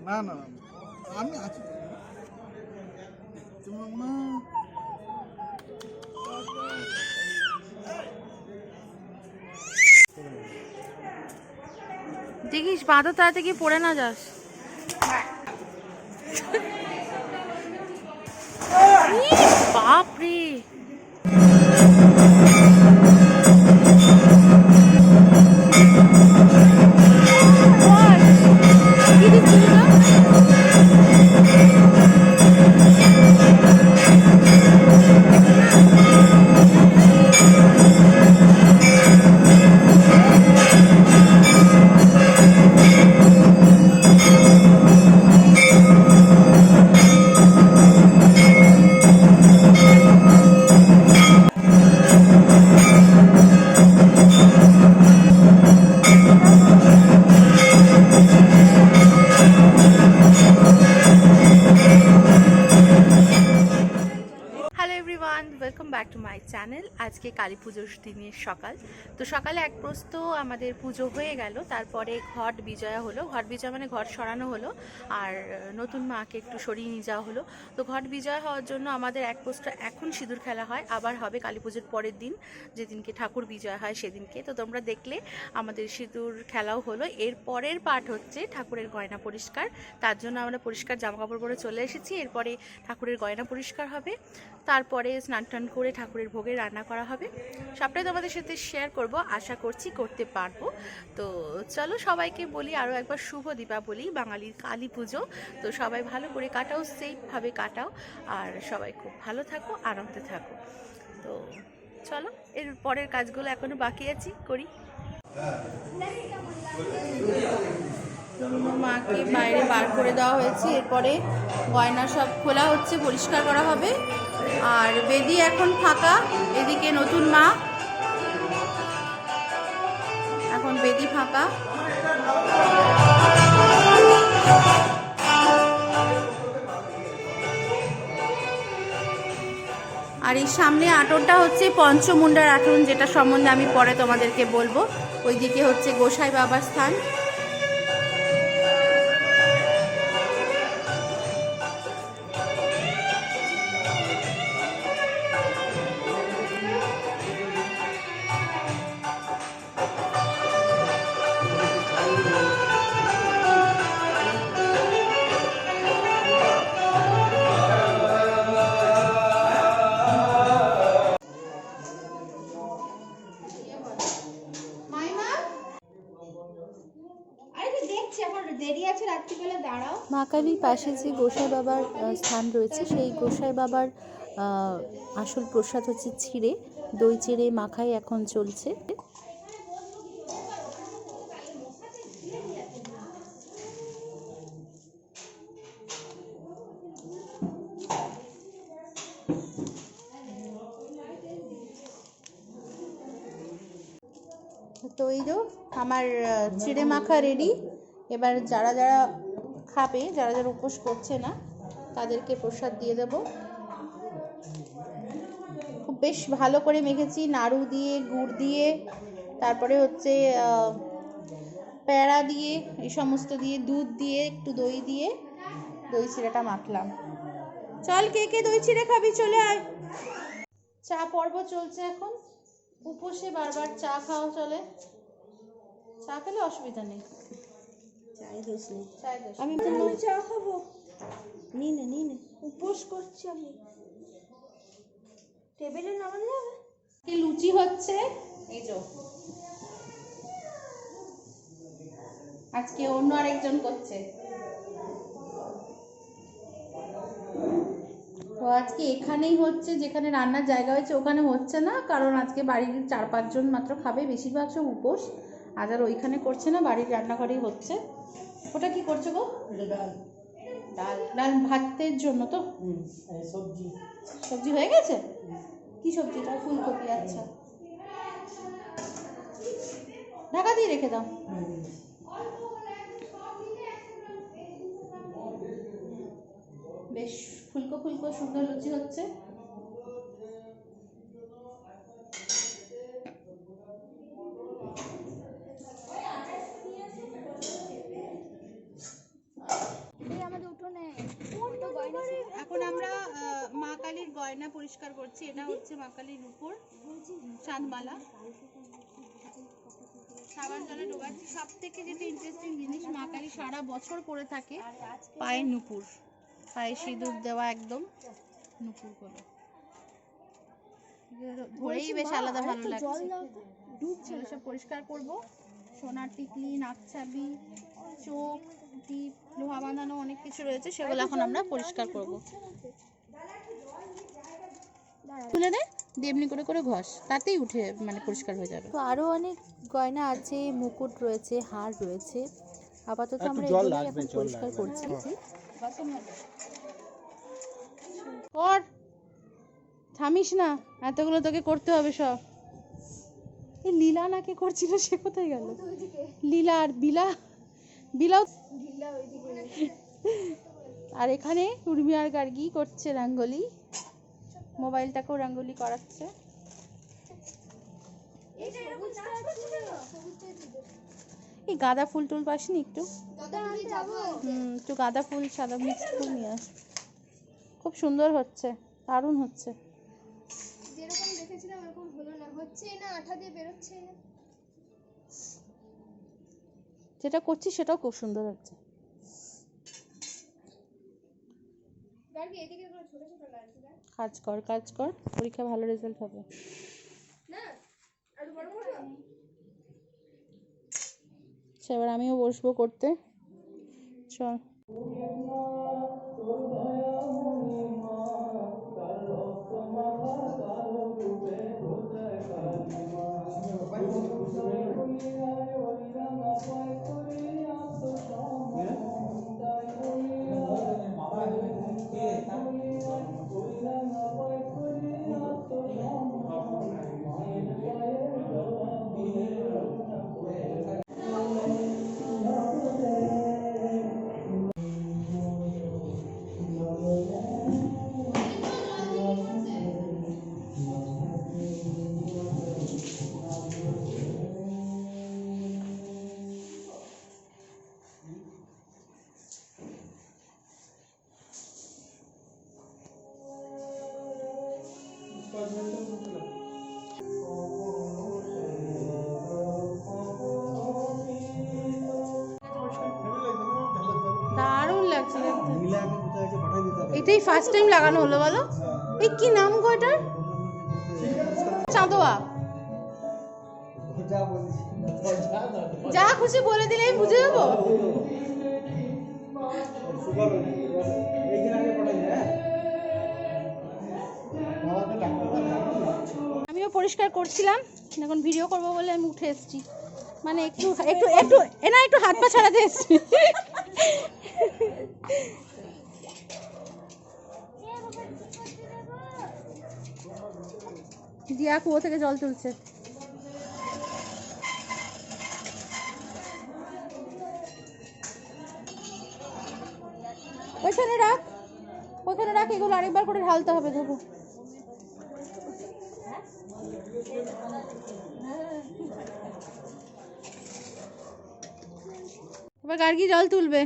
না না না, আমি আছি তোমার মা। দেখিস বাঁধো তাড়াতাড়ি গিয়ে পড়ে না যাস। বাপরে কি দিচ্ছিস না? Hello everyone, welcome back to my channel. আজকে কালী পুজোর দিনের সকাল। তো সকালে এক প্রস্ত আমাদের পুজো হয়ে গেল, তারপরে ঘট বিজয়া হলো। ঘট বিজয়া মানে ঘট সরানো হলো, আর নতুন মাকে একটু সরিয়ে নিয়ে যাওয়া হলো। তো ঘট বিজয়া হওয়ার জন্য আমাদের এক প্রস্ত এখন সিঁদুর খেলা হয়, আবার হবে কালী পুজোর পরের দিন, যেদিনকে ঠাকুর বিজয়া হয় সেদিনকে। তো তোমরা দেখলে আমাদের সিঁদুর খেলাও হলো। এর পরের পার্ট হচ্ছে ঠাকুরের গয়না পরিষ্কার। তার জন্য আমরা পরিষ্কার জামাকাপড় পরে চলে এসেছি। এরপরে ঠাকুরের গয়না পরিষ্কার হবে, তারপরে স্নান টান করে ঠাকুরের ভোগে রান্না করা হবে। সবটাই তোমাদের সাথে শেয়ার করব, আশা করছি করতে পারবো। তো চলো সবাইকে বলি আরও একবার শুভ দীপাবলি, বাঙালির কালী পুজো। তো সবাই ভালো করে কাটাও, সেফভাবে কাটাও, আর সবাই খুব ভালো থাকো, আনন্দে থাকো। তো চলো এর পরের কাজগুলো এখনো বাকি আছে, করি। মাকে বাইরে বার করে দেওয়া হয়েছে, এরপরে গয়না সব খোলা হচ্ছে, পরিষ্কার করা হবে। আর বেদি এখন ফাঁকা, এদিকে নতুন মা, এখন বেদি ফাঁকা। আর এই সামনে আটনটা হচ্ছে পঞ্চমুণ্ডার আটন, যেটা সম্বন্ধে আমি পরে তোমাদেরকে বলবো। ওইদিকে হচ্ছে গোসাই বাবার স্থান। মা কালীর পাশে যে গোসাই বাবার স্থান রয়েছে, সেই গোসাই বাবার আসল প্রসাদ হচ্ছে চিড়ে, দই চিড়ে মাখাই এখন চলছে। তো এই যে আমার চিড়ে মাখা রেডি। এবার যারা যারা খাবে, যারা যারা উপোস করছে না, তাদেরকে প্রসাদ দিয়ে দেব। খুব বেশ ভালো করে মেখেছি, নাড়ু দিয়ে, গুড় দিয়ে, তারপরে হচ্ছে প্যাড়া দিয়ে, এই সমস্ত দিয়ে, দুধ দিয়ে, একটু দই দিয়ে দই চিড়েটা মাখলাম। চল, কে কে দই চিড়ে খাবি চলে আয়। চা পর্ব চলছে এখন, উপোসে বারবার চা খাওয়া চলে। চা খেলে অসুবিধা নেই, চাই দোষ নেই। চায় দোষ আমি নেই। তো চা খাবো, নি নে উপোস করছি আমি। টেবিলে নামানো যাবে? কি লুচি হচ্ছে, এই যে আজকে অন্য আরেকজন করছে। তো আজকে এখানেই হচ্ছে, যেখানে রান্নার জায়গা হয়েছে ওখানে হচ্ছে না, কারণ আজকে বাড়ির 4-5 জন মাত্র খাবে, বেশিরভাগ সব উপোস। আজ আর ওইখানে করছে না, বাড়ির রান্নাঘরেই হচ্ছে। ওটা কি করছে গো? ডাল ডাল। ডাল ভাতের জন্য তো? সবজি সবজি হয়ে গেছে? কি সবজিটা? ফুলকপি। আচ্ছা, ঢাকা দিয়ে রেখে দাও। বেশ ফুলকো ফুলকো সুন্দর লুচি হচ্ছে। পরিষ্কার করছি। এটা হচ্ছে মা কালীর নুপুর, চাঁদমালা, সাবান জলে ডোবাচ্ছি। সব থেকে যেটা ইন্টারেস্টিং জিনিস, মা কালী সারা বছর পরে থাকে পায়ে নুপুর, পায়ে সিঁদুর দেওয়া একদম নুপুর করে ধরেই বেশ আলাদা ভালো লাগছে। এগুলো সব পরিষ্কার করবো। সোনার টিকলি, নাকছাবি, চোখ, টিপ, লোহা বাঁধানো অনেক কিছু রয়েছে, সেগুলো এখন আমরা পরিষ্কার করবো। তুলে নে, এমনি করে করে ঘষ, তাতেই উঠে মানে পরিষ্কার হয়ে যাবে। তো আরও অনেক গয়না আছে, মুকুট রয়েছে, হার রয়েছে। আপাতত আমরা এগুলোই এখন পরিষ্কার করছি। কর, থামিস না, এতগুলো তোকে করতে হবে সব। এই লীলা নাকি করছিল, সে কোথায় গেল? লীলা আর বিলাও। আর এখানে উর্মি আর গার্গী করছে রাঙ্গোলি, মোবাইলটাকেও রাঙ্গোলি করাচ্ছে। এই গাঁদা ফুল টুল পাসনি একটু? একটু গাঁদা ফুল, সাদা মিক্স ফুল নিয়ে আস। খুব সুন্দর হচ্ছে, দারুণ হচ্ছে। যেরকম দেখেছিলাম এরকম হলো না, হচ্ছে না, আঠা দিয়ে বেরোচ্ছে না। যেটা করছি সেটাও খুব সুন্দর হচ্ছে। কাজ কর, কাজ কর, পরীক্ষা ভালো রেজাল্ট হবে। এবার আমিও বসবো করতে, চল। দারুণ লাগছে দেখতে। এটাই ফার্স্ট টাইম লাগানো হলো বলো? এই কি নাম গো এটার? চাঁদোয়া। যা খুশি বলে দিলে আমি বুঝে যাবো। আমিও পরিষ্কার করছিলাম, এখন ভিডিও করবো বলে আমি উঠে এসেছি। মানে একটু একটু একটু এনা একটু হাত পা ছাড়াতে এসেছি। দিয়া কুয়ো থেকে জল তুলছে। ওইখানে রাখ, ওইখানে রাখ, এগুলো আরেকবার করে ঢালতে হবে। ধোবো। এবার গার্গী জল তুলবে।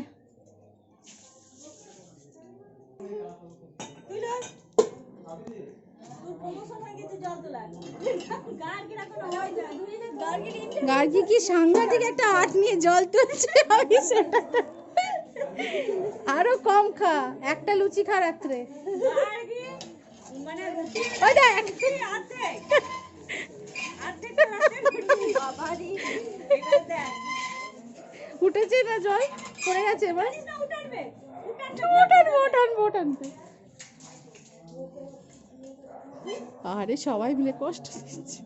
গার্গী কি সাংঘাতিক একটা আর্ট নিয়ে জল তুলছে, আমি সেটা আরো কম খা, একটা লুচি খা রাত্রে। উঠেছে না জল, পড়ে গেছে। এবার টানবে। আরে সবাই মিলে কষ্ট দিচ্ছে।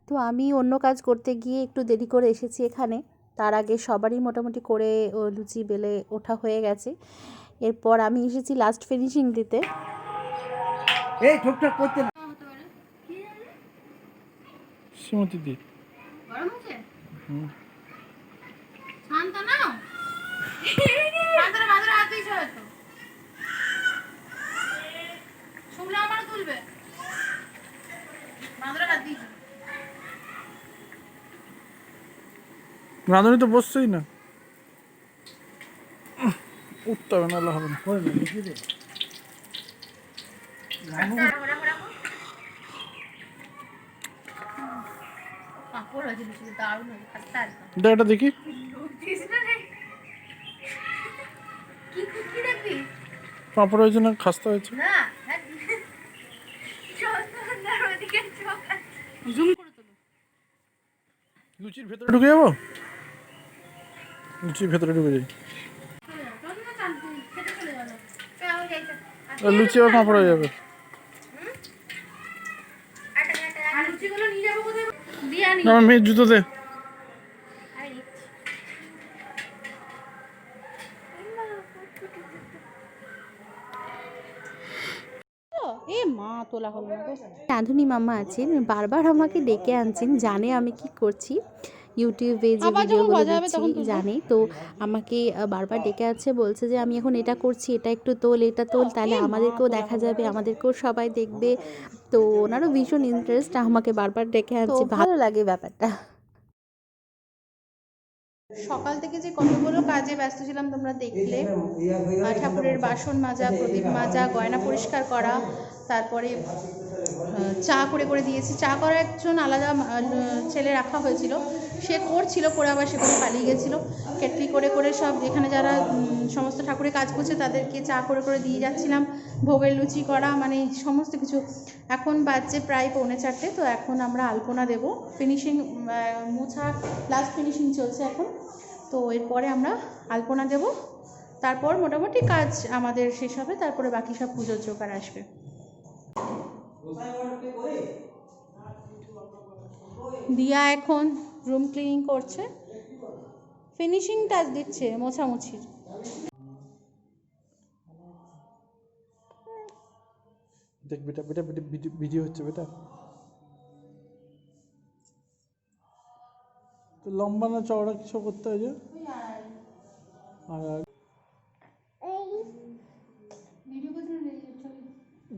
তো আমি অন্য কাজ করতে গিয়ে একটু দেরি করে এসেছি এখানে। তার আগে সবারই মোটামুটি করে লুচি বেলে ওঠা হয়ে গেছে। এরপর আমি এসেছি লাস্ট ফিনিশিং দিতে। এই ঠকঠক করতে না সুমতি দি গরম আছে? শান্ত নাও। মাদরা হাত দিয়েছ হয়তো। শুনলে আমার তুলবে। মাদরা হাত দিয়েছ। রাঁধুনি তো বসছই না। তবে নাহলে হবে না। এটা দেখি পাঁপড় হয়েছে না খাস্তা হয়েছে? লুচির ভেতরে ঢুকে যাবো, লুচির ভেতরে ঢুকে যাই, লুচি আর পাঁপড় হয়ে যাবে। আমার মেয়ের জুতো দে। এ মা তোলা হলো না গো। রাঁধুনি মামা আছেন, বারবার আমাকে ডেকে আনছেন, জানে আমি কি করছি, ইউটিউবে যে আবার যখন ভিডিওগুলো মজা হবে তখন দিচ্ছি তুলবো। জানে, তো আমাকে বারবার ডেকে আছে, বলছে যে আমি এখন এটা করছি, এটা একটু তোল, এটা তোল, তাহলে আমাদেরকেও দেখা যাবে, আমাদেরকেও সবাই দেখবে। তো ওনারও ভীষণ ইন্টারেস্ট, আমাকে বারবার ডেকে আনছে, ভালো লাগে ব্যাপারটা। সকাল থেকে যে কতগুলো কাজে ব্যস্ত ছিলাম তোমরা দেখলে। ঠাকুরের বাসন মাজা, প্রদীপ মাজা, গয়না পরিষ্কার করা, তারপরে চা করে করে দিয়েছি। চা করা একজন আলাদা ছেলে রাখা হয়েছিল, সে করছিল, করে আবার সে করে পালিয়ে গেছিলো। কেটলি করে করে সব এখানে যারা সমস্ত ঠাকুরের কাজ করছে তাদেরকে চা করে করে দিয়ে যাচ্ছিলাম। ভোগের লুচি করা, মানে সমস্ত কিছু। এখন বাজছে প্রায় 3:45, তো এখন আমরা আলপনা দেব, ফিনিশিং মোছা লাস্ট ফিনিশিং চলছে এখন। তো এরপরে আমরা আলপনা দেব, তারপর মোটামুটি কাজ আমাদের শেষ হবে, তারপরে বাকি সব পুজোর জোগাড় আসবে। দিয়া এখন রুম ক্লিনিং করছে, ফিনিশিং টাচ দিচ্ছে মোছামুছির। দেখ বেটা, বেটা ভিডিও হচ্ছে বেটা, তো লম্বা না চওড়া কিছু করতে হয় যে। আর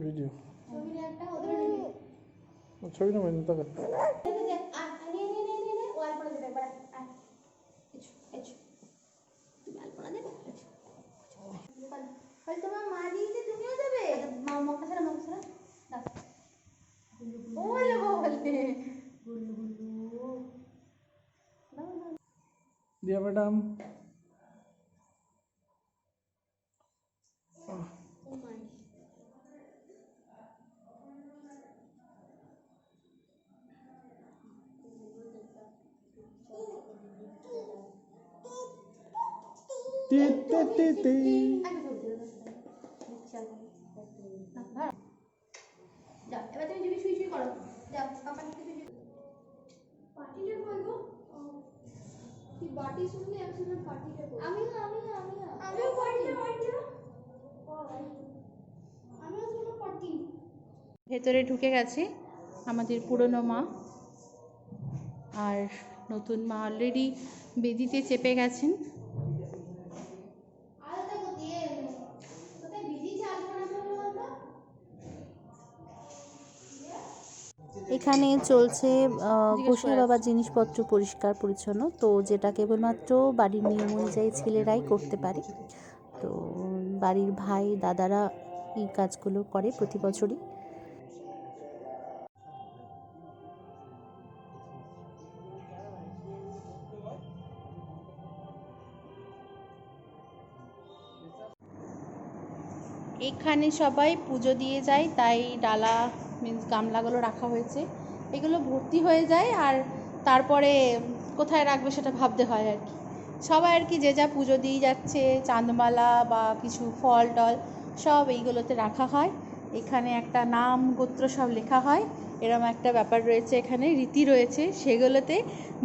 ভিডিও ছবি না মানে তাকে তোমার মা দিয়েছে, তুমিও যাবে? দিয়া ম্যাডাম। যাও, এবার তুমি যদি শুই শুই করো, যাও পাপা থেকে পার্টিটা করবো। তুই বাটি শুনলি, আমি শুনলাম পার্টিটা করবো। আমিও পার্টিটা আমিও শুনলাম পার্টি। ভেতরে ঢুকে গেছে আমাদের পুরনো মা, আর নতুন মা অলরেডি বেদিতে চেপে গেছেন। আলাদা কোথায় কোথায় ভিজিয়েছে আলপনা করবো বলতো? এখানে চলছে গোসাই বাবার জিনিসপত্র পরিষ্কার পরিচ্ছন্ন, তো যেটা কেবলমাত্র বাড়ির নিয়ম অনুযায়ী ছেলেরাই করতে পারে। তো বাড়ির ভাই দাদারা এই কাজগুলো করে প্রতি বছরই। এখানে সবাই পুজো দিয়ে যায়, তাই ডালা মিন্স গামলাগুলো রাখা হয়েছে, এগুলো ভর্তি হয়ে যায়, আর তারপরে কোথায় রাখবে সেটা ভাবতে হয় আর কি। সবাই আর কি যে যা পুজো দিয়ে যাচ্ছে, চাঁদমালা বা কিছু ফল টল সব এইগুলোতে রাখা হয়। এখানে একটা নাম গোত্র সব লেখা হয়, এরম একটা ব্যাপার রয়েছে, এখানে রীতি রয়েছে, সেগুলোতে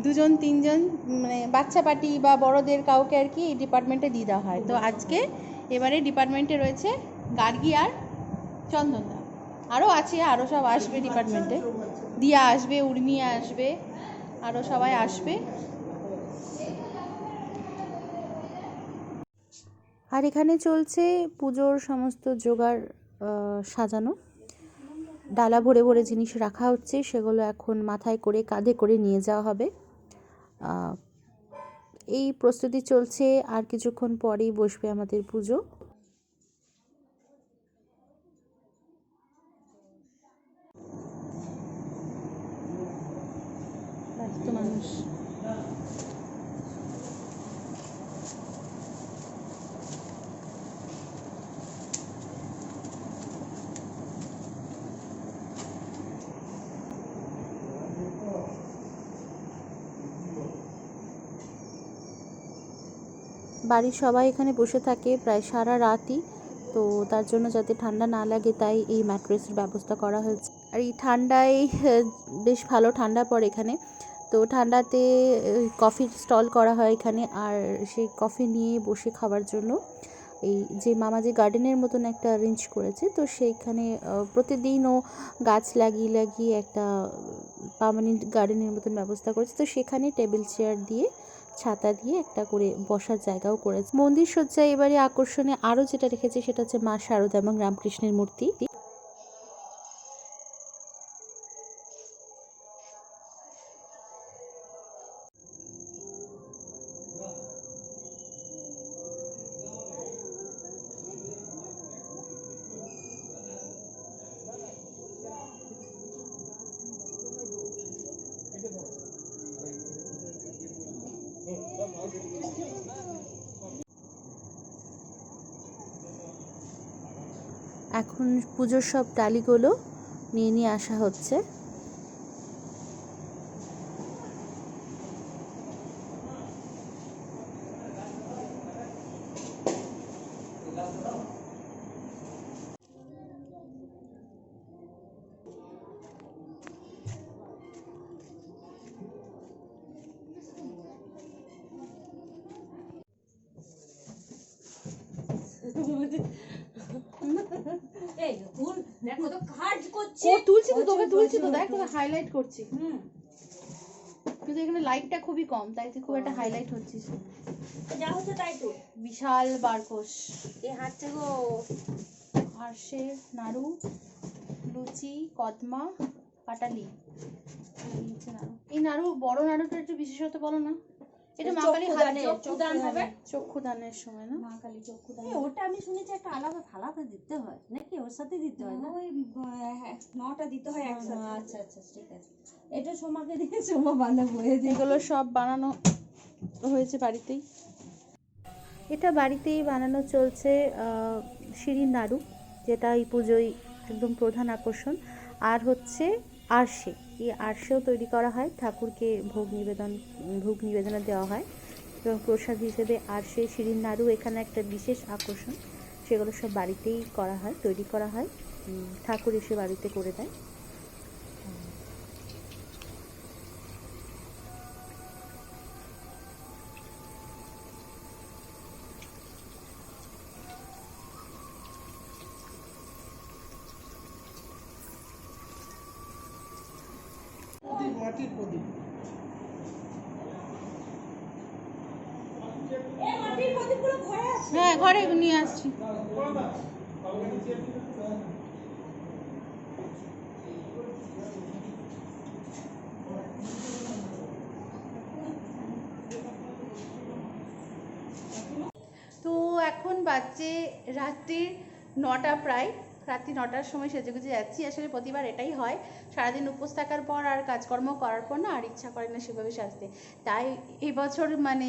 2জন 3জন মানে বাচ্চা পার্টি বা বড়দের কাউকে আর কি এই ডিপার্টমেন্টে দিয়ে দেওয়া হয়। তো আজকে এবারে ডিপার্টমেন্টে রয়েছে গার্গী আর চন্দনদা, আরও আছে, আরও সব আসবে ডিপার্টমেন্টে, দিয়া আসবে, উর্মিয়া আসবে, আরও সবাই আসবে। আর এখানে চলছে পুজোর সমস্ত জোগাড়, সাজানো, ডালা ভরে ভরে জিনিস রাখা হচ্ছে, সেগুলো এখন মাথায় করে কাঁধে করে নিয়ে যাওয়া হবে। এই প্রস্তুতি চলছে, আর কিছুক্ষণ পরেই বসবে আমাদের পুজো। ব্যস্ত মানুষ। বাড়ির সবাই এখানে বসে থাকে প্রায় সারা রাতই, তো তার জন্য যাতে ঠান্ডা না লাগে তাই এই ম্যাট্রেসের ব্যবস্থা করা হয়েছে। আর এই ঠান্ডায় বেশ ভালো ঠান্ডা পড়ে এখানে, তো ঠান্ডাতে কফির স্টল করা হয় এখানে, আর সেই কফি নিয়ে বসে খাওয়ার জন্য এই যে মামা যে গার্ডেনের মতন একটা অ্যারেঞ্জ করেছে, তো সেইখানে প্রতিদিনও গাছ লাগিয়ে লাগিয়ে একটা পার্মানেন্ট গার্ডেনের মতন ব্যবস্থা করেছে, তো সেখানে টেবিল চেয়ার দিয়ে ছাতা দিয়ে একটা করে বসার জায়গাও করেছে। মন্দির সজ্জায় এবারে আকর্ষণে আরও যেটা রেখেছে সেটা হচ্ছে মা শারদা এবং রামকৃষ্ণের মূর্তি। এখন পুজোর সব ডালিগুলো নিয়ে নিয়ে আসা হচ্ছে। এই ফুল দেখো তো কাজ করছে। ও তুলছি তো, তোকে তুলছি তো, দেখ তোকে হাইলাইট করছি। কিন্তু এখানে লাইটটা খুবই কম, তাই তুই খুব একটা হাইলাইট হচ্ছিস। যা হচ্ছে তাই তো। বিশাল বারকোশ, এ হাঁটছে গো। আরশে, নাড়ু, লুচি, কদমা, পাটালি। এই হচ্ছে নাড়ু। এই নাড়ু, বড় নাড়ুটা একটু বিশেষত বলো না। এটা মা কালী চক্ষুদান হবে। চক্ষুদানের সময় না? মা কালী চক্ষুদান। ওটা আমি শুনেছি একটা আলাদা থালাতে দিতে হয় নাকি, ওর সাথে দিতে হয় না? ওই 9টা দিতে হয় একসাথে। আচ্ছা আচ্ছা ঠিক আছে। এটা সোমাকে দিয়ে সোমা বানাবো। এগুলো সব বানানো হয়েছে বাড়িতেই। এটা বাড়িতেই বানানো চলছে শিরিন নাড়ু, যেটা এই পুজোয় একদম প্রধান আকর্ষণ। আর হচ্ছে আরশে, এই আরশেও তৈরি করা হয়, ঠাকুরকে ভোগ নিবেদনে দেওয়া হয় এবং প্রসাদ হিসেবে আরশে, শিরিন নাড়ু এখানে একটা বিশেষ আকর্ষণ। সেগুলো সব বাড়িতেই করা হয়, তৈরি করা হয়, ঠাকুর এসে বাড়িতে করে দেয়। মাটির প্রদীপ। হ্যাঁ, ঘরে নিয়ে আসছি। তো এখন বাজছে রাত্রির 9টা, প্রায় রাত্রি 9টার সময় সেজেগুজে যাচ্ছি। আসলে প্রতিবার এটাই হয়, সারাদিন উপোস থাকার পর আর কাজকর্ম করার পর না আর ইচ্ছা করে না সেভাবে সাজতে। তাই এবছর মানে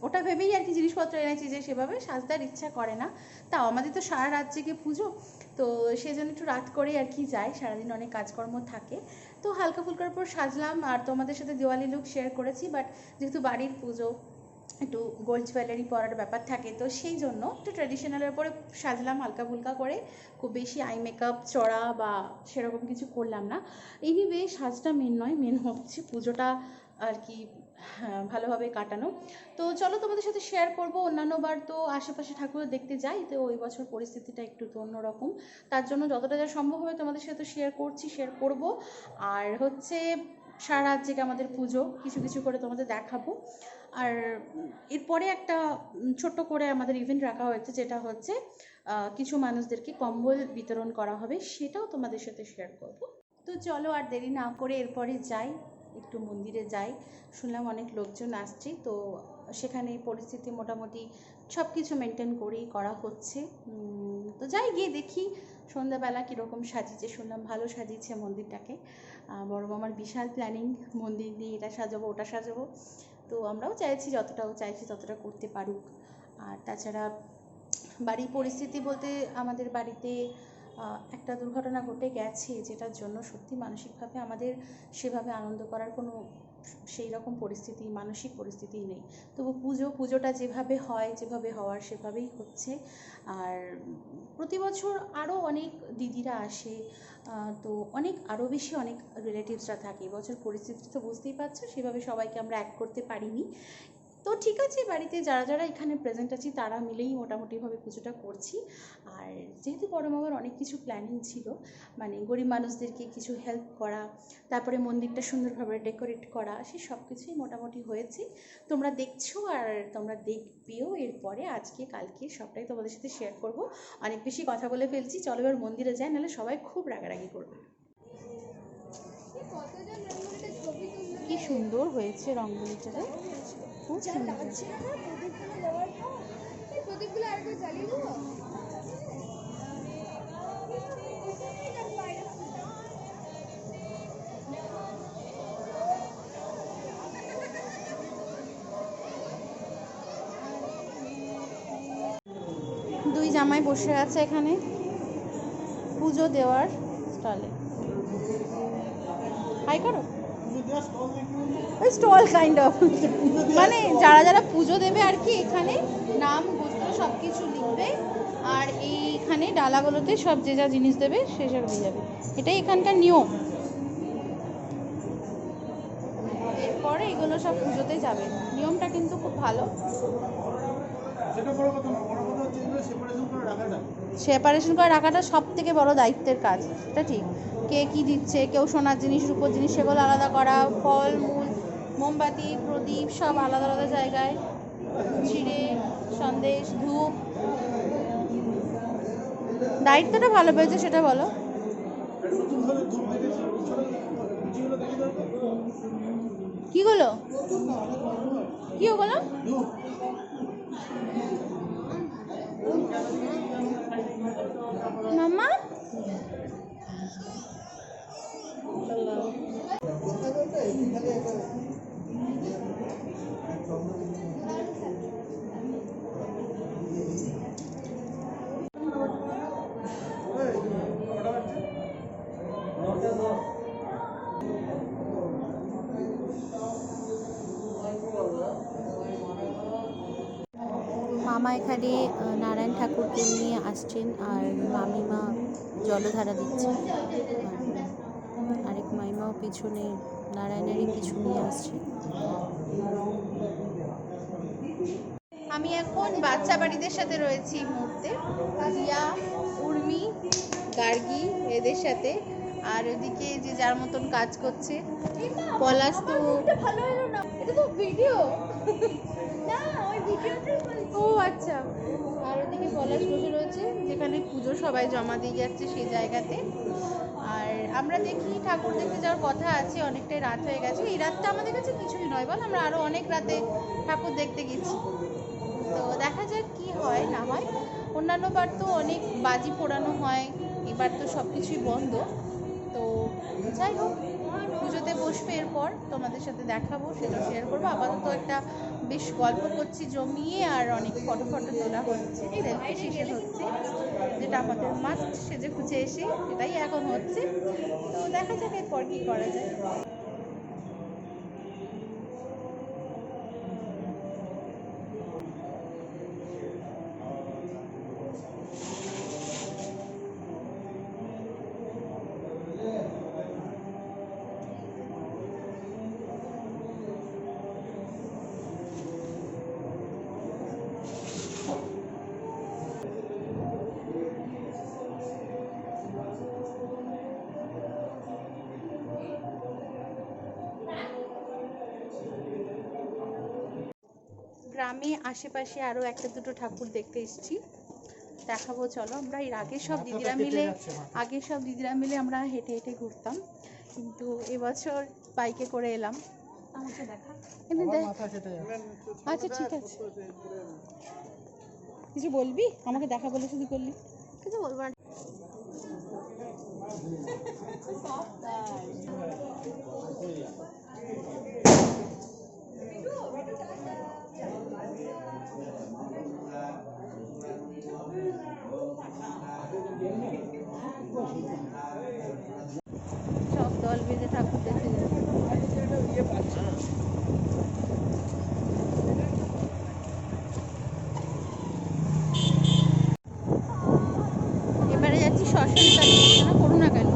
ওটা ভেবেই আর কি জিনিসপত্র এনেছি যে সেভাবে সাজতে ইচ্ছা করে না। তাও আমাদের তো সারা রাত জেগে পুজো, তো সেজন্য একটু রাত করেই আর কি যাই, সারাদিন অনেক কাজকর্ম থাকে। তো হালকা ফুলকার পর সাজলাম, আর তোমাদের সাথে দিওয়ালি লুক শেয়ার করেছি, বাট যেহেতু বাড়ির পুজো একটু গোল্ড জুয়েলারি পরার ব্যাপার থাকে, তো সেই জন্য একটু ট্র্যাডিশনালের উপরে সাজলাম হালকা ফুলকা করে, খুব বেশি আই মেকআপ চড়া বা সেরকম কিছু করলাম না। এনিওয়ে সাজটা মেন নয়, মেন হচ্ছে পুজোটা আর কি ভালোভাবে কাটানো। তো চলো তোমাদের সাথে শেয়ার করব। অন্যান্যবার তো আশেপাশে ঠাকুর দেখতে যাই, তো ওই বছর পরিস্থিতিটা একটু তো অন্যরকম, তার জন্য যতটা যা সম্ভব হবে তোমাদের সাথে শেয়ার করব। আর হচ্ছে সারা রাত জেগে আমাদের পুজো, কিছু কিছু করে তোমাদের দেখাবো। আর এরপরে একটা ছোট্ট করে আমাদের ইভেন্ট রাখা হয়েছে, যেটা হচ্ছে কিছু মানুষদেরকে কম্বল বিতরণ করা হবে, সেটাও তোমাদের সাথে শেয়ার করব। তো চলো আর দেরি না করে এরপরে যাই, একটু মন্দিরে যাই। শুনলাম অনেক লোকজন আসছে, তো সেখানে পরিস্থিতি মোটামুটি সব কিছু মেনটেন করেই করা হচ্ছে। তো যাই গিয়ে দেখি সন্ধ্যাবেলা কীরকম সাজিয়েছে, শুনলাম ভালো সাজিয়েছে মন্দিরটাকে। বড় মামার বিশাল প্ল্যানিং, মন্দির নিয়ে এটা সাজাবো ওটা সাজাবো। তো আমরাও চাইছি ততটা করতে পারুক। আর তাছাড়া বাড়ির পরিস্থিতি বলতে আমাদের বাড়িতে একটা দুর্ঘটনা ঘটে গেছে, যেটার জন্য সত্যি মানসিকভাবে আমাদের সেভাবে আনন্দ করার কোনো সেই রকম পরিস্থিতি, মানসিক পরিস্থিতিই নেই। তবু পুজোটা যেভাবে হয়, যেভাবে হওয়ার সেভাবেই হচ্ছে। আর প্রতি বছর আরও অনেক দিদিরা আসে, তো আরও বেশি অনেক রিলেটিভসরা থাকে। এবছর পরিস্থিতি তো বুঝতেই পারছো, সেভাবে সবাইকে আমরা অ্যাড করতে পারিনি। তো ঠিক আছে, বাড়িতে যারা এখানে প্রেজেন্ট আছি তারা মিলেই মোটামুটিভাবে পুজোটা করছি। আর যেহেতু বড় মামার অনেক কিছু প্ল্যানিং ছিল, মানে গরিব মানুষদেরকে কিছু হেল্প করা, তারপরে মন্দিরটা সুন্দরভাবে ডেকোরেট করা, সে সব কিছুই মোটামুটি হয়েছে। তোমরা দেখছো আর তোমরা দেখবেও এরপরে, আজকে কালকে সবটাই তোমাদের সাথে শেয়ার করব। অনেক বেশি কথা বলে ফেলছি, চলো এবার মন্দিরে যাই, নাহলে সবাই খুব রাগারাগি করবে। কি সুন্দর হয়েছে রঙ্গোলিটা, খুব সুন্দর। প্রদীপগুলো আরেকবার জ্বালিয়ে দেবো। দুই জামাই বসে আছে এখানে পুজো দেওয়ার স্টলে। হাই করো। স্টল কাইন্ড অফ, মানে যারা পুজো দেবে আর কি, এখানে নাম গোত্র সব কিছু লিখবে, আর এইখানে ডালাগুলোতে সব যে যা জিনিস দেবে সেসব দিয়ে যাবে। এটাই এখানকার নিয়ম। এরপরে এগুলো সব পুজোতে যাবে, নিয়মটা কিন্তু খুব ভালো। সেপারেশন করে রাখাটা সব থেকে বড় দায়িত্বের কাজ, এটা ঠিক। কে কী দিচ্ছে, কেউ সোনার জিনিস রূপোর জিনিস, সেগুলো আলাদা করা, ফল মূল মোমবাতি প্রদীপ সব আলাদা আলাদা জায়গায়, চিড়ে সন্দেশ ধূপ। দায়িত্বটা ভালো পেয়েছে, সেটা বলো। কিগুলো কি ওগুলো? মামা মামা এখানে নারায়ণ ঠাকুরকে নিয়ে আসছেন, আর মামিমা জলধারা দিচ্ছে, আরেক মামিমাও পিছনে নারায়ণেরই কিছু নিয়ে আসছে। আমি এখন বাচ্চা বাড়িদের সাথে রয়েছি এই মুহূর্তে, রিয়া, উর্মি, গার্গী এদের সাথে। আর ওদিকে যে যার মতন কাজ করছে, পলাশ তো ভালো হলো না, এটা তো ভিডিও না, ওই ভিডিওতে ও আচ্ছা। আর ওদিকে পলাশ বসে রয়েছে, যেখানে পুজো সবাই জমা দিয়ে যাচ্ছে সেই জায়গাতে। আর আমরা দেখি ঠাকুর দেখতে যাওয়ার কথা আছে, অনেকটাই রাত হয়ে গেছে। এই রাতটা আমাদের কাছে কিছুই নয় বল, আমরা আরও অনেক রাতে ঠাকুর দেখতে গেছি। তো দেখা যাক কি হয় না হয়। অন্যান্য বার তো অনেক বাজি পোড়ানো হয়, এবার তো সব কিছুই বন্ধ। তো যাই হোক, পুজোতে বসবে, এরপর তোমাদের সাথে দেখাবো, সেটা শেয়ার করবো। আপাতত একটা বেশ গল্প করছি জমিয়ে, আর অনেক ফটো তোলা হচ্ছে, সেলফি শেষে হচ্ছে, যেটা আমাদের মাস্ট সেজে খুঁজে এসে এটাই এখন হচ্ছে। তো দেখা যাক এরপর কী করা যায়। গ্রামে আশেপাশে আরও একটা দুটো ঠাকুর দেখতে এসেছি, দেখাবো চলো। আমরা এর আগে সব দিদিরা মিলে আমরা হেঁটে ঘুরতাম, কিন্তু এবছর বাইকে করে এলাম। আমাকে দেখা। এনে দেখ। মাথা কেটে যাবে। আচ্ছা ঠিক আছে, কিছু বলবি? আমাকে দেখা বলে শুধু করলি, কিছু বলবো না। সব দল বেঁধে ঠাকুর দেখতে যাবে। এবারে যাচ্ছি শ্মশান কালী, না করুণা কালী।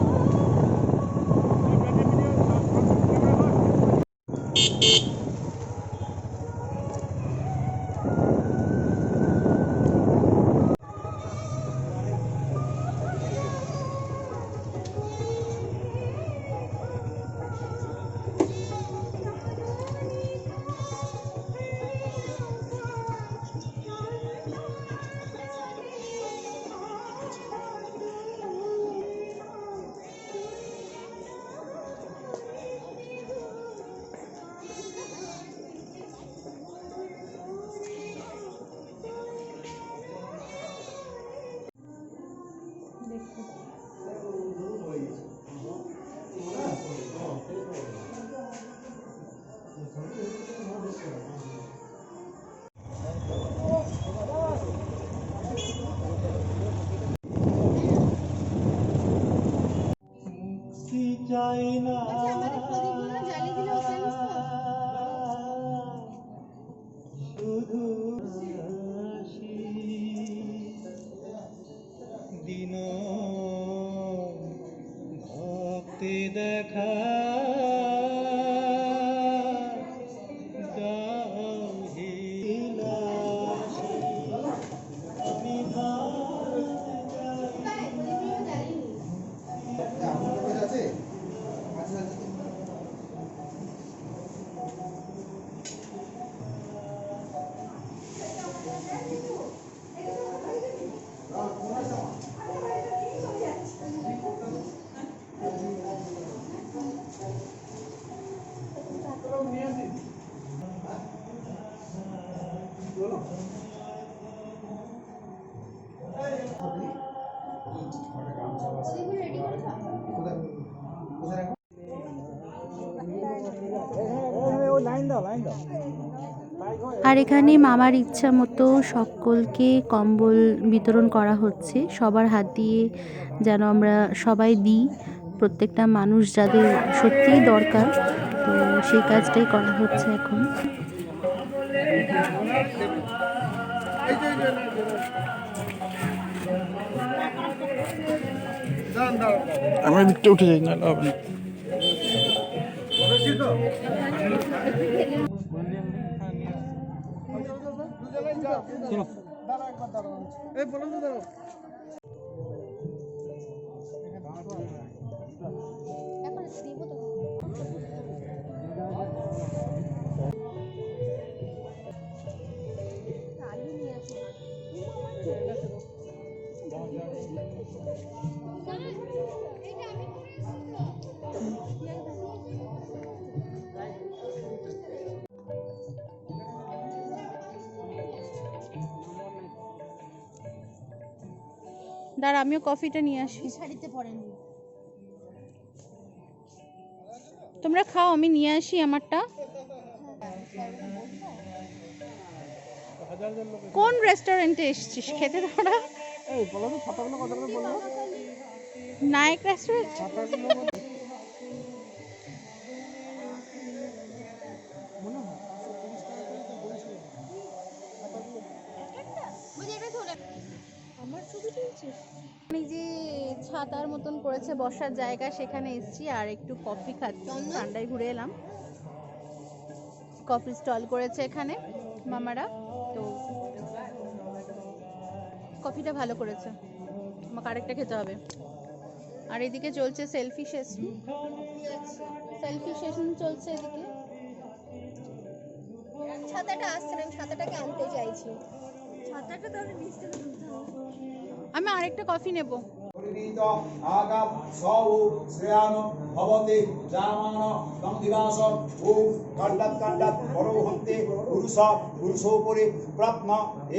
চাই না আমাদের প্রদীপগুলো জ্বালিয়ে দিলে ওকে জানিস তো? শুধু দিন ভক্তি দেখা প্রদীপগুলো রেডি করেছো? আর এখানে মামার ইচ্ছা মতো সকলকে কম্বল বিতরণ করা হচ্ছে, সবার হাত দিয়ে যেন আমরা সবাই দিই, প্রত্যেকটা মানুষ যাদের সত্যিই দরকার, তো সেই কাজটাই করা হচ্ছে এখন। আমি দিকটা উঠে যাই, না হবে না। চলো এই বলুন তো দাঁড়াও। এখন দিব তো। আলু নিয়ে আসো। এইটা আমি করে দাঁড়া, আমিও কফিটা নিয়ে আসি। শাড়িতে পরেনি। তোমরা খাও, আমি নিয়ে আসি আমারটা। কোন রেস্টুরেন্টে এসেছিস খেতে তোরা? এই বলো তো ছাতাগুলো কত করে বলবো? নায়ক রেস্টুরেন্ট। ছাতাগুলো মনে হয় আমার ছবি তুলছিস? আমি যে ছাতার মতন করেছে বসার জায়গা, সেখানে এসেছি আর একটু কফি খাচ্ছি, ঠান্ডায় ঘুরে এলাম। কফি স্টল করেছে এখানে মামারা, তো কফিটা ভালো করেছে, আমাকে আরেকটা খেতে হবে। আর এদিকে চলছে সেলফি সেশন, চলছে এদিকে। ছাতাটা আসছে না, আমি ছাতাটাকে আনতে চাইছি। ছাতাটা তো আমি নিচ থেকে তুলতে হবে। আমি আরেকটা কফি নেব। विनीत आगाम सौ श्रेयान भवते जामान दंदिवास ओम कंडत परोहन्ते पुरुषोपरि प्रत्न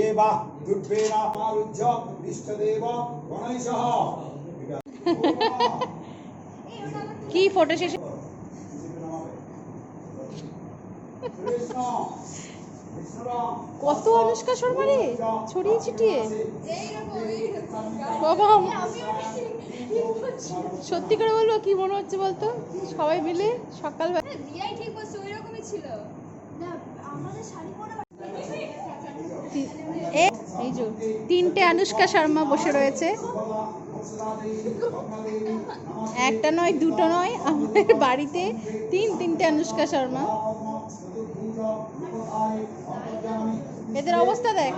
एवा दुर्वेण आरुज्य इष्टदेव गणेशः কি ফটো শেষে कृष्ण কত অনুষ্কা শর্মা রে ছড়িয়ে ছিটিয়ে বাবা সত্যি করে বলবো কি মনে হচ্ছে বলতো সবাই মিলে সকালবেলা রিয়াই ঠিক বলছে ওই রকমই ছিল না আমাদের শাড়ি পরা এই যে তিনটে অনুষ্কা শর্মা বসে রয়েছে একটা নয় দুটো নয় আমাদের বাড়িতে তিনটে অনুষ্কা শর্মা এদের অবস্থা দেখ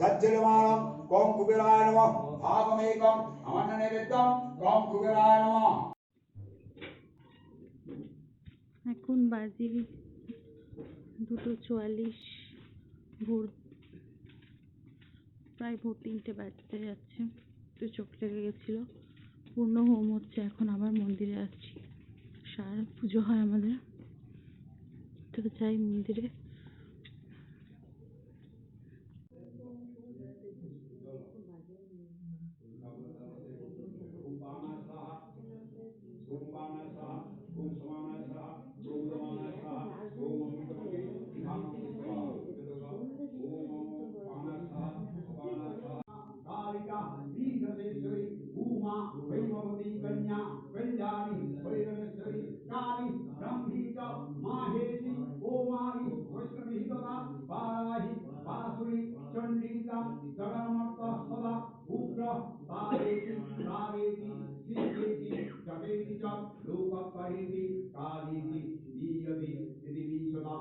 दज्जलमानं कं कुबेराय नमः भागमेकं अमन्ननैवेद्यं कं कुबेराय नमः এখন বাজে 2:44 ভোর প্রায় ভোর 3টে বাজতে যাচ্ছে তো চোখ লেগে গেছিলো পূর্ণ হোম হচ্ছে এখন আবার মন্দিরে আসছি সারা পুজো হয় আমাদের তো যাই মন্দিরে कालिका दीर्घदेश्वरी उमा वैभवती कन्या कल्याणी भैरवेश्वरी काली ब्रह्मीच माहेशी ओमाई वैष्णवी तथा वाराही वासुरी चंडीता जगन्मत्त सदा उग्र तारेति सिद्धेति जटेति च लोकत्वरेति कालीति दीयति इति विशदा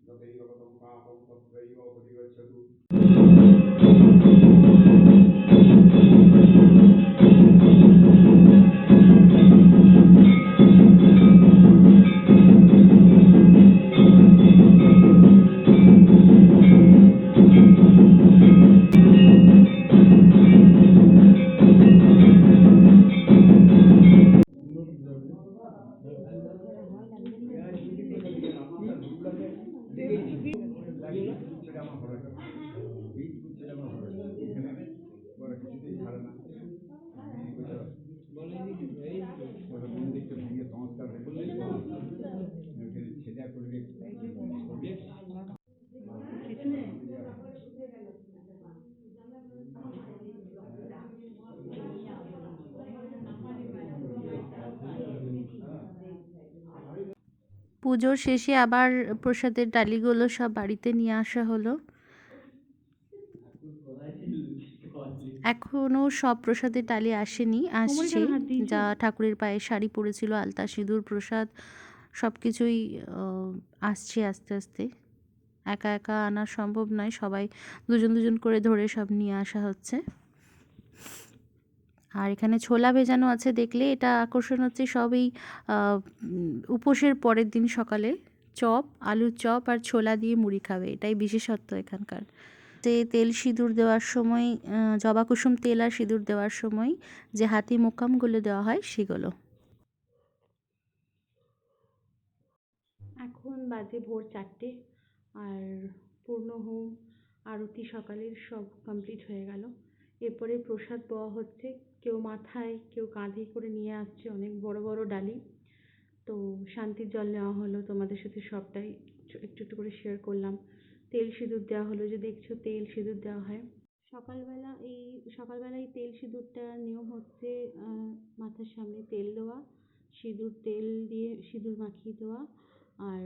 जतैव गतं पापं तत्रैव परिगच्छतु পুজোর শেষে আবার প্রসাদের ডালিগুলো সব বাড়িতে নিয়ে আসা হলো। এখনো সব প্রসাদের ডালি আসেনি, আসছে। যা ঠাকুরের পায়ে শাড়ি পরেছিল, আলতা সিঁদুর প্রসাদ সব কিছুই আসছে আস্তে আস্তে। একা একা আনা সম্ভব নয়, সবাই দুজন দুজন করে ধরে সব নিয়ে আসা হচ্ছে। আর এখানে ছোলা ভেজানো আছে, দেখলে এটা আকর্ষণ হচ্ছে। সব এই উপোসের পরের দিন সকালে চপ, আলুর চপ আর ছোলা দিয়ে মুড়ি খাবে, এটাই বিশেষত্ব এখানকার। যে তেল সিঁদুর দেওয়ার সময়, জবা কুসুম তেল আর সিঁদুর দেওয়ার সময় যে হাতি মোকামগুলো দেওয়া হয় সেগুলো। এখন বাজে ভোর 4টে আর পূর্ণ হোম আরতি সকালের সব কমপ্লিট হয়ে গেল। এরপরে প্রসাদ দেওয়া হচ্ছে, কেউ মাথায় কেউ কাঁধে করে নিয়ে আসছে অনেক বড় বড় ডালি। তো শান্তির জল নেওয়া হলো, তোমাদের সাথে সবটাই একটু একটু করে শেয়ার করলাম। তেল সিঁদুর দেওয়া হলো, যে দেখছো তেল সিঁদুর দেওয়া হয় সকালবেলা। এই তেল সিঁদুরটার নিয়ম হচ্ছে মাথার সামনে তেল দেওয়া, সিঁদুর তেল দিয়ে সিঁদুর মাখিয়ে দেওয়া, আর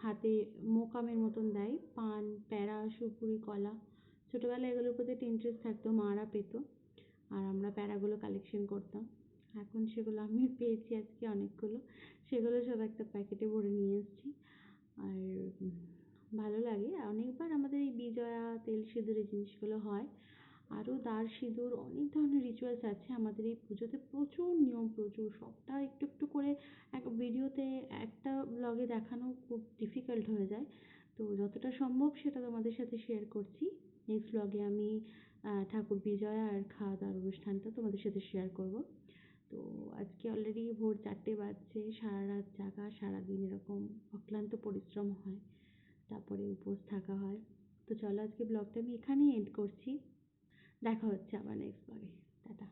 হাতে মোকামের মতন দেয়, পান, প্যারা, সুপুরি, কলা। ছোটোবেলায় এগুলোর প্রতি একটা ইন্টারেস্ট থাকতো, মারা পেত আর আমরা প্যারাগুলো কালেকশন করতাম। এখন সেগুলো আমি পেয়েছি আজকে অনেকগুলো, সেগুলো সব একটা প্যাকেটে ভরে নিয়ে এসেছি। আর ভালো লাগে, অনেকবার আমাদের এই বিজয়া তেল সিঁদুর এই জিনিসগুলো হয়। আরও দ্বার সিঁদুর অনেক ধরনের রিচুয়ালস আছে আমাদের এই পুজোতে, প্রচুর নিয়ম, প্রচুর, সবটা একটু একটু করে এক ভিডিওতে একটা ব্লগে দেখানো খুব ডিফিকাল্ট হয়ে যায়। তো যতটা সম্ভব সেটা তোমাদের সাথে শেয়ার করছি। নেক্সট ব্লগে আমি ঠাকুর বিজয়া আর খাওয়া দাওয়ার অনুষ্ঠানটা তোমাদের সাথে শেয়ার করব। তো আজকে অলরেডি ভোর 4টে বাজছে, সারা রাত জাগা, সারাদিন এরকম অক্লান্ত পরিশ্রম হয়, তারপরে উপোস থাকা হয়। তো চলো আজকে ব্লগটা আমি এখানেই এন্ড করছি, দেখা হচ্ছে আবার নেক্সট ব্লগে। টাটা।